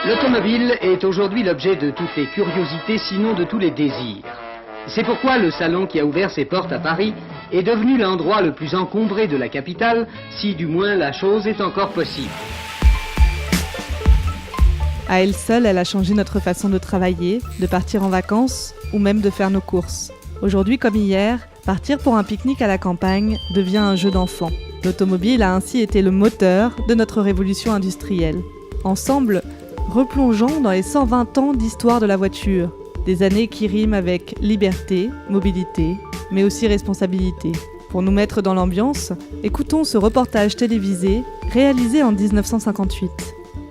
L'automobile est aujourd'hui l'objet de toutes les curiosités, sinon de tous les désirs. C'est pourquoi le salon qui a ouvert ses portes à Paris est devenu l'endroit le plus encombré de la capitale, si du moins la chose est encore possible. À elle seule, elle a changé notre façon de travailler, de partir en vacances ou même de faire nos courses. Aujourd'hui comme hier, partir pour un pique-nique à la campagne devient un jeu d'enfant. L'automobile a ainsi été le moteur de notre révolution industrielle. Ensemble, replongeons dans les 120 ans d'histoire de la voiture. Des années qui riment avec liberté, mobilité, mais aussi responsabilité. Pour nous mettre dans l'ambiance, écoutons ce reportage télévisé réalisé en 1958.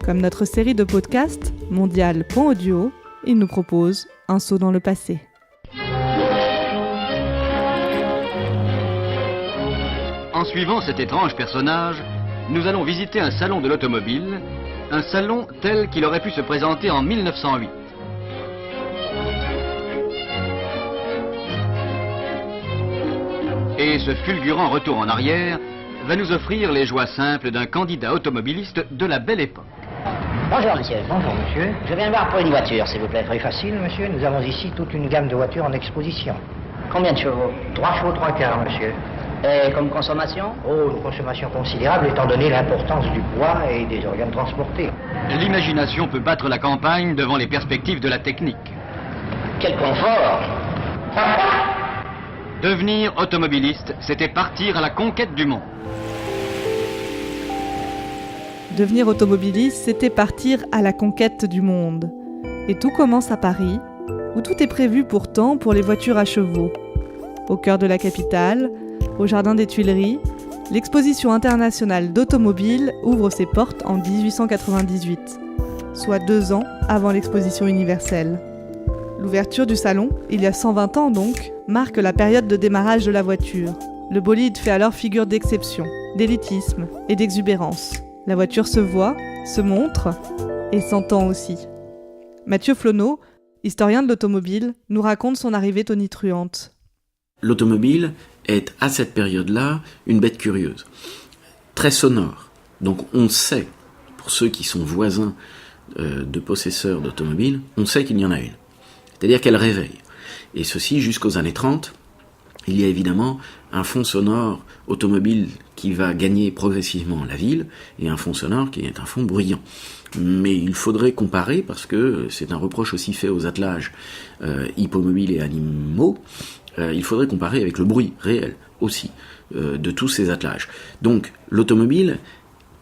Comme notre série de podcasts, Mondial.audio, il nous propose un saut dans le passé. En suivant cet étrange personnage, nous allons visiter un salon de l'automobile, un salon tel qu'il aurait pu se présenter en 1908. Et ce fulgurant retour en arrière va nous offrir les joies simples d'un candidat automobiliste de la belle époque. Bonjour monsieur. Bonjour monsieur. Je viens voir pour une voiture, s'il vous plaît. Très facile monsieur, nous avons ici toute une gamme de voitures en exposition. Combien de chevaux? 3 chevaux, 3 quarts monsieur. Et comme consommation? Oh, une consommation considérable étant donné l'importance du poids et des organes transportés. L'imagination peut battre la campagne devant les perspectives de la technique. Quel confort! Devenir automobiliste, c'était partir à la conquête du monde. Devenir automobiliste, c'était partir à la conquête du monde. Et tout commence à Paris, où tout est prévu pourtant pour les voitures à chevaux. Au cœur de la capitale, au jardin des Tuileries, l'exposition internationale d'automobiles ouvre ses portes en 1898, soit 2 ans avant l'exposition universelle. L'ouverture du salon, il y a 120 ans donc, marque la période de démarrage de la voiture. Le bolide fait alors figure d'exception, d'élitisme et d'exubérance. La voiture se voit, se montre et s'entend aussi. Mathieu Flonneau, historien de l'automobile, nous raconte son arrivée tonitruante. L'automobile est à cette période-là une bête curieuse, très sonore. Donc on sait, pour ceux qui sont voisins de possesseurs d'automobiles, on sait qu'il y en a une. C'est-à-dire qu'elle réveille. Et ceci jusqu'aux années 30, il y a évidemment un fond sonore automobile qui va gagner progressivement la ville, et un fond sonore qui est un fond bruyant. Mais il faudrait comparer, parce que c'est un reproche aussi fait aux attelages hippomobiles et animaux, il faudrait comparer avec le bruit réel aussi de tous ces attelages. Donc l'automobile,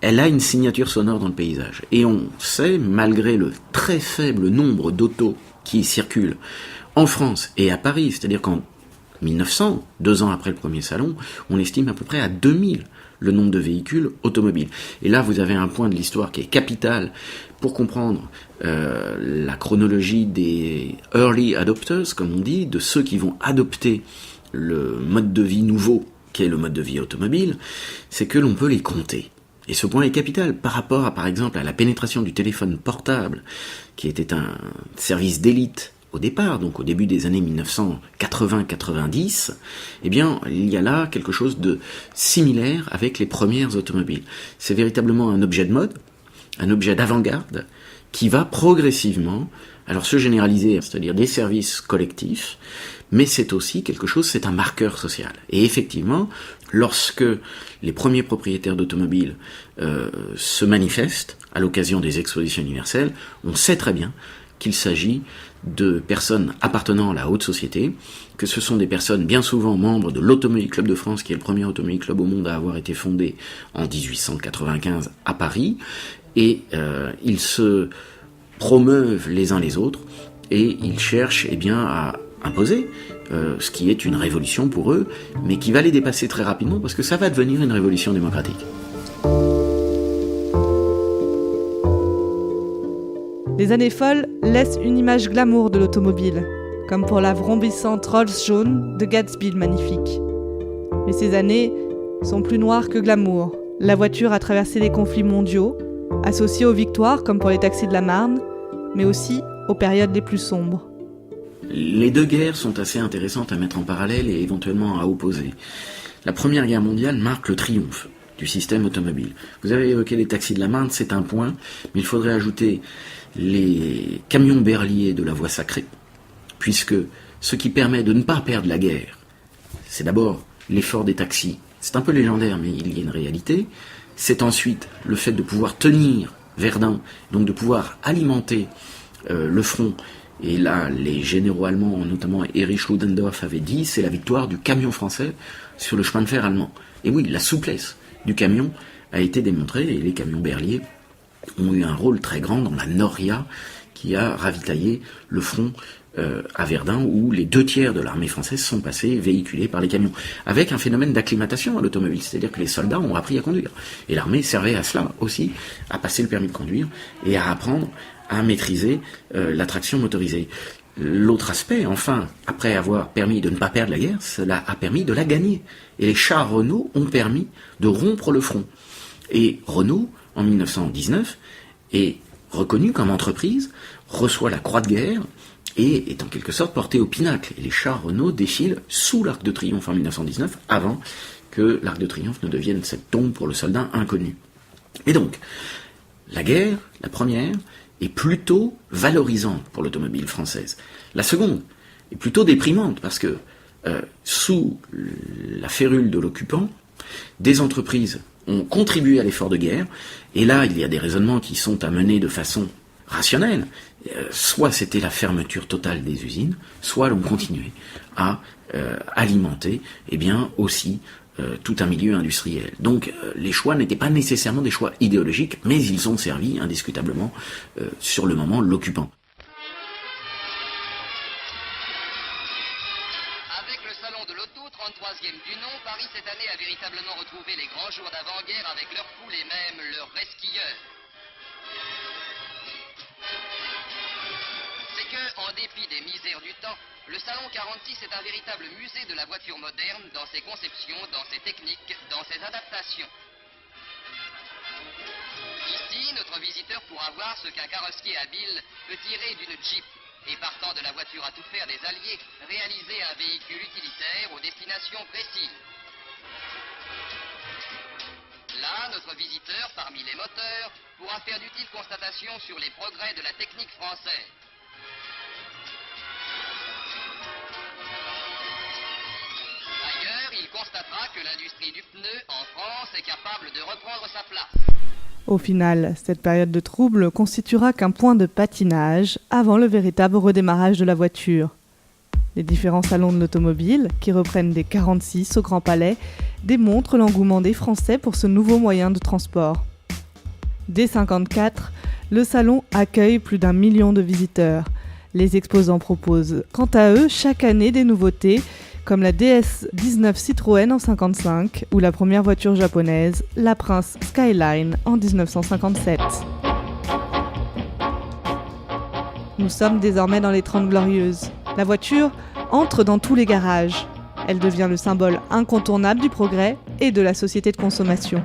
elle a une signature sonore dans le paysage. Et on sait, malgré le très faible nombre d'autos qui circulent en France et à Paris, c'est-à-dire qu'en 1900, 2 ans après le premier salon, on estime à peu près à 2000 le nombre de véhicules automobiles. Et là, vous avez un point de l'histoire qui est capital pour comprendre la chronologie des early adopters, comme on dit, de ceux qui vont adopter le mode de vie nouveau, qui est le mode de vie automobile, c'est que l'on peut les compter. Et ce point est capital par rapport à, par exemple, à la pénétration du téléphone portable, qui était un service d'élite au départ, donc au début des années 1980-90, eh bien, il y a là quelque chose de similaire avec les premières automobiles. C'est véritablement un objet de mode, un objet d'avant-garde, qui va progressivement, alors se généraliser, c'est-à-dire des services collectifs, mais c'est aussi quelque chose, c'est un marqueur social. Et effectivement, lorsque les premiers propriétaires d'automobiles se manifestent à l'occasion des expositions universelles, on sait très bien qu'il s'agit de personnes appartenant à la haute société, que ce sont des personnes bien souvent membres de l'Automobile Club de France, qui est le premier automobile club au monde à avoir été fondé en 1895 à Paris, et ils se promeuvent les uns les autres, et ils cherchent à imposer ce qui est une révolution pour eux, mais qui va les dépasser très rapidement, parce que ça va devenir une révolution démocratique. Les années folles laissent une image glamour de l'automobile, comme pour la vrombissante Rolls jaune de Gatsby le magnifique. Mais ces années sont plus noires que glamour. La voiture a traversé les conflits mondiaux, associée aux victoires comme pour les taxis de la Marne, mais aussi aux périodes les plus sombres. Les deux guerres sont assez intéressantes à mettre en parallèle et éventuellement à opposer. La Première Guerre mondiale marque le triomphe du système automobile. Vous avez évoqué les taxis de la Marne, c'est un point, mais il faudrait ajouter les camions berliers de la voie sacrée, puisque ce qui permet de ne pas perdre la guerre, c'est d'abord l'effort des taxis. C'est un peu légendaire, mais il y a une réalité. C'est ensuite le fait de pouvoir tenir Verdun, donc de pouvoir alimenter le front. Et là, les généraux allemands, notamment Erich Ludendorff, avaient dit, c'est la victoire du camion français sur le chemin de fer allemand. Et oui, la souplesse du camion a été démontrée, et les camions berliers ont eu un rôle très grand dans la Noria, qui a ravitaillé le front à Verdun, où les 2/3 de l'armée française sont passés véhiculés par les camions, avec un phénomène d'acclimatation à l'automobile, c'est-à-dire que les soldats ont appris à conduire. Et l'armée servait à cela aussi, à passer le permis de conduire et à apprendre à maîtriser la traction motorisée. L'autre aspect, enfin, après avoir permis de ne pas perdre la guerre, cela a permis de la gagner. Et les chars Renault ont permis de rompre le front. Et Renault, en 1919, est reconnu comme entreprise, reçoit la Croix de guerre, et est en quelque sorte porté au pinacle. Et les chars Renault défilent sous l'Arc de Triomphe en 1919, avant que l'Arc de Triomphe ne devienne cette tombe pour le soldat inconnu. Et donc, la guerre, la première, est plutôt valorisante pour l'automobile française. La seconde est plutôt déprimante, parce que sous la férule de l'occupant, des entreprises ont contribué à l'effort de guerre, et là, il y a des raisonnements qui sont à mener de façon rationnelle. Soit c'était la fermeture totale des usines, soit l'on continuait à alimenter aussi tout un milieu industriel. Donc les choix n'étaient pas nécessairement des choix idéologiques, mais ils ont servi indiscutablement sur le moment l'occupant. Avec le salon de l'auto, 33e du nom, Paris cette année a véritablement retrouvé les grands jours d'avant-guerre avec leurs foules et même leurs resquilleurs. C'est que, en dépit des misères du temps, le Salon 46 est un véritable musée de la voiture moderne dans ses conceptions, dans ses techniques, dans ses adaptations. Ici, notre visiteur pourra voir ce qu'un carrossier habile peut tirer d'une Jeep et partant de la voiture à tout faire des Alliés, réaliser un véhicule utilitaire aux destinations précises. Là, notre visiteur, parmi les moteurs, pourra faire d'utiles constatations sur les progrès de la technique française. Ailleurs, il constatera que l'industrie du pneu en France est capable de reprendre sa place. Au final, cette période de trouble constituera qu'un point de patinage avant le véritable redémarrage de la voiture. Les différents salons de l'automobile, qui reprennent des 46 au Grand Palais, démontrent l'engouement des Français pour ce nouveau moyen de transport. Dès 1954, le salon accueille plus d'1 million de visiteurs. Les exposants proposent, quant à eux, chaque année des nouveautés, comme la DS-19 Citroën en 1955 ou la première voiture japonaise, la Prince Skyline en 1957. Nous sommes désormais dans les 30 Glorieuses. La voiture entre dans tous les garages. Elle devient le symbole incontournable du progrès et de la société de consommation.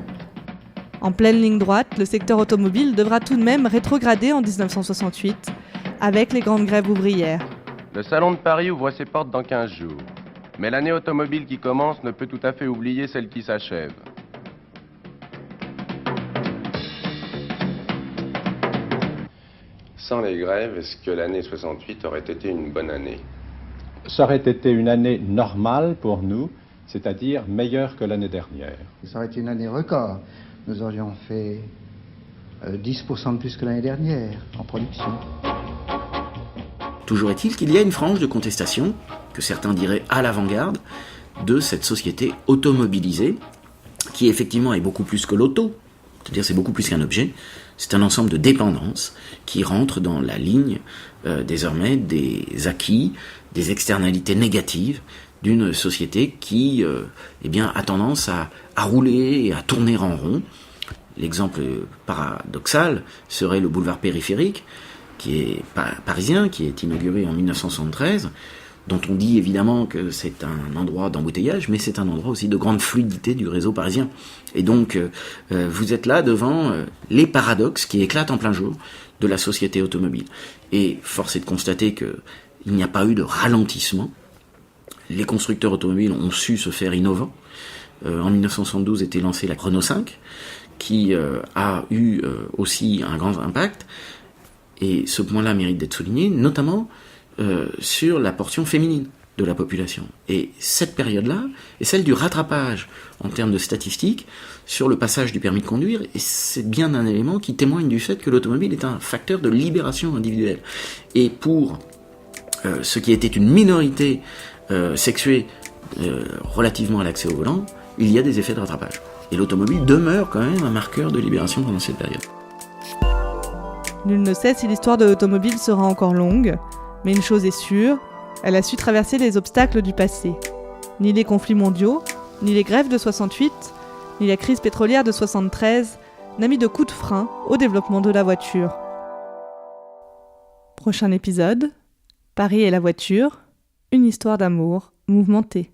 En pleine ligne droite, le secteur automobile devra tout de même rétrograder en 1968 avec les grandes grèves ouvrières. Le Salon de Paris ouvre ses portes dans 15 jours. Mais l'année automobile qui commence ne peut tout à fait oublier celle qui s'achève. Sans les grèves, est-ce que l'année 68 aurait été une bonne année? Ça aurait été une année normale pour nous, c'est-à-dire meilleure que l'année dernière. Ça aurait été une année record. Nous aurions fait 10% de plus que l'année dernière en production. Toujours est-il qu'il y a une frange de contestation, que certains diraient à l'avant-garde, de cette société automobilisée, qui effectivement est beaucoup plus que l'auto, c'est-à-dire c'est beaucoup plus qu'un objet, c'est un ensemble de dépendances qui rentrent dans la ligne désormais des acquis, des externalités négatives d'une société qui a tendance à rouler et à tourner en rond. L'exemple paradoxal serait le boulevard périphérique, qui est parisien, qui est inauguré en 1973, dont on dit évidemment que c'est un endroit d'embouteillage, mais c'est un endroit aussi de grande fluidité du réseau parisien. Et donc, vous êtes là devant les paradoxes qui éclatent en plein jour de la société automobile. Et force est de constater qu'il n'y a pas eu de ralentissement. Les constructeurs automobiles ont su se faire innovants. en 1972 était lancée la Renault 5, qui a eu aussi un grand impact, et ce point-là mérite d'être souligné, notamment sur la portion féminine de la population. Et cette période-là est celle du rattrapage en termes de statistiques sur le passage du permis de conduire, et c'est bien un élément qui témoigne du fait que l'automobile est un facteur de libération individuelle. Et pour ce qui était une minorité sexuée relativement à l'accès au volant, il y a des effets de rattrapage. Et l'automobile demeure quand même un marqueur de libération pendant cette période. Nul ne sait si l'histoire de l'automobile sera encore longue, mais une chose est sûre, elle a su traverser les obstacles du passé. Ni les conflits mondiaux, ni les grèves de 68, ni la crise pétrolière de 73 n'a mis de coup de frein au développement de la voiture. Prochain épisode, Paris et la voiture, une histoire d'amour mouvementée.